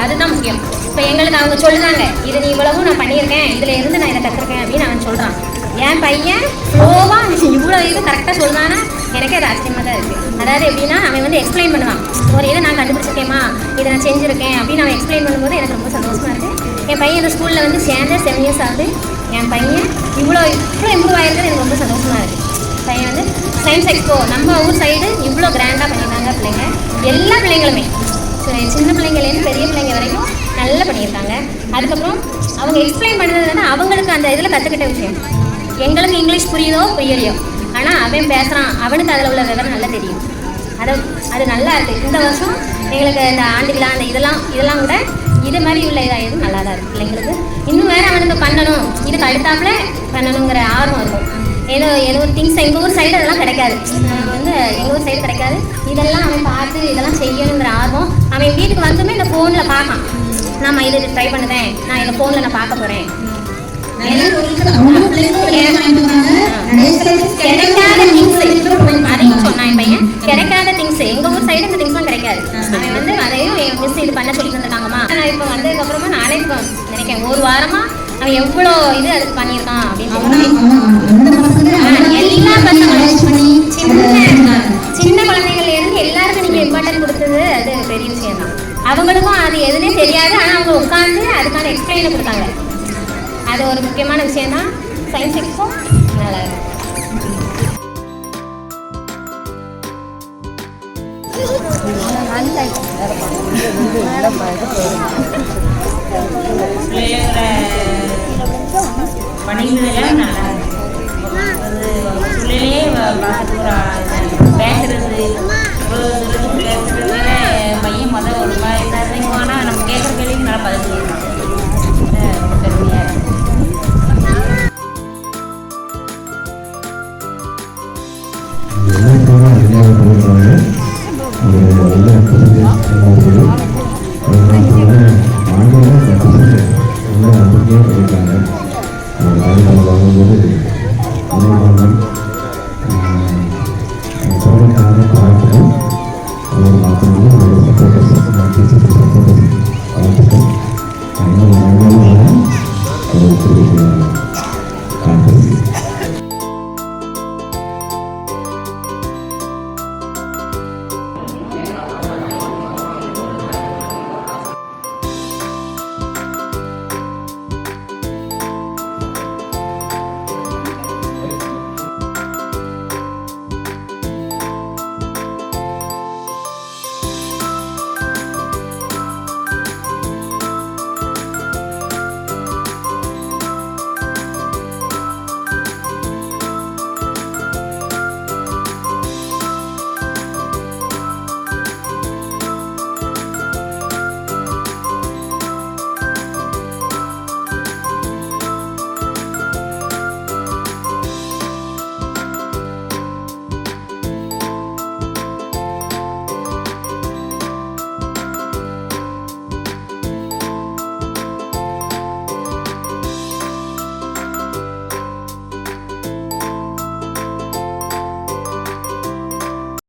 அதுதான் முக்கியம். இப்போ எங்களுக்கு அவங்க சொல்லுறாங்க, இது நீ இவ்வளவும் நான் பண்ணியிருக்கேன், இதில் இருந்து நான் இதை கற்றுருக்கேன் அப்படின்னு அவன் சொல்கிறான். என் பையன் ஸ்லோவாக இவ்வளோ இது கரெக்டாக சொல்கிறான்னா எனக்கே அது ஆச்சரியமாக தான் இருக்குது. அதாவது எப்படின்னா அவன் வந்து எக்ஸ்பிளைன் பண்ணுவான், ஒரு இதை நான் கண்டுபிடிச்சிருக்கேம்மா, இதை நான் செஞ்சுருக்கேன் அப்படின்னு அவன் எக்ஸ்பிளைன் பண்ணும்போது எனக்கு ரொம்ப சந்தோஷமாக இருக்குது. என் பையன் இந்த ஸ்கூலில் வந்து சேர்ந்து 7 years ஆகுது. என் பையன் இவ்வளோ இம்ப்ரூவ் ஆகிருக்குன்னு எனக்கு ரொம்ப சந்தோஷமாக இருக்குது. பையன் வந்து சயின்ஸ் எக்ஸ்போ நம்ம ஊர் சைடு இவ்வளோ கிராண்டாக பண்ணியிருக்காங்க. பிள்ளைங்க எல்லா பிள்ளைங்களுமே சின்ன பிள்ளைங்கலேருந்து பெரிய பிள்ளைங்க வரைக்கும் நல்லா பண்ணியிருக்காங்க. அதுக்கப்புறம் அவங்க எக்ஸ்பிளைன் பண்ணுறதுன்னா அவங்களுக்கு அந்த இதில் கற்றுக்கிட்ட விஷயம். எங்களுக்கு இங்கிலீஷ் புரியுதோ புரியலையோ, ஆனால் அவன் பேசுகிறான், அவனுக்கு அதில் உள்ள விவரம் நல்லா தெரியும். அது நல்லா இருக்குது. இந்த வருஷம் எங்களுக்கு இந்த ஆண்டு விழா அந்த இதெல்லாம் கூட இது மாதிரி உள்ள இதாகிடும் நல்லா தான் இருக்குது. பிள்ளைங்களுக்கு இன்னும் வேறு அவனுக்கு பண்ணணும், இதுக்கு அடுத்தாப்புல பண்ணணுங்கிற ஆர்வம் இருக்கும். ஏதோ ஒரு திங்ஸ் எங்கள் ஊர் சைடு அதெல்லாம் கிடைக்காது. வந்து எங்கள் ஊர் சைடு கிடைக்காது. இதெல்லாம் அவன் பார்த்து இதெல்லாம் செய்யணுங்கிற ஆர்வம். அவன் வீட்டுக்கு வந்துமே இந்த ஃபோனில் பார்க்கான், நான் இது ட்ரை பண்ணுவேன், நான் இந்த ஃபோனில் நான் பார்க்க போகிறேன். கிடைக்காத திங்ஸ் அதையும் சொன்னான் என் பையன். கிடைக்காத திங்ஸ் எங்கள் ஊர் சைடு இந்த திங்ஸ்லாம் கிடைக்காது. அவன் வந்து அதையும் என் மிஸ் இது பண்ண சொல்லி தந்துருக்காங்கம்மா. நான் இப்போ வந்ததுக்கப்புறமா நானே இப்போ நினைக்கிறேன், ஒரு வாரமாக அவன் எவ்வளோ இது அதுக்கு பண்ணியிருக்கான் அப்படின்னு. எல்லா பசங்களும் சின்ன குழந்தைங்கள்லேருந்து எல்லாருக்கும் நீங்கள் இம்பார்ட்டன்ட் கொடுத்தது அது பெரிய விஷயம் தான். அவங்களுக்கும் அது எதுனே தெரியாது, ஆனால் அவங்க உட்காந்து அதுக்கான எக்ஸ்பிளைனை கொடுத்தாங்க. அது ஒரு முக்கியமான விஷயம்தான். சயின்ஸ் எக்ஸ்போ நல்லா இருக்கும். பணிகளெல்லாம் நல்லா இருக்கு. அது பிள்ளைகளே பார்த்து ஒரு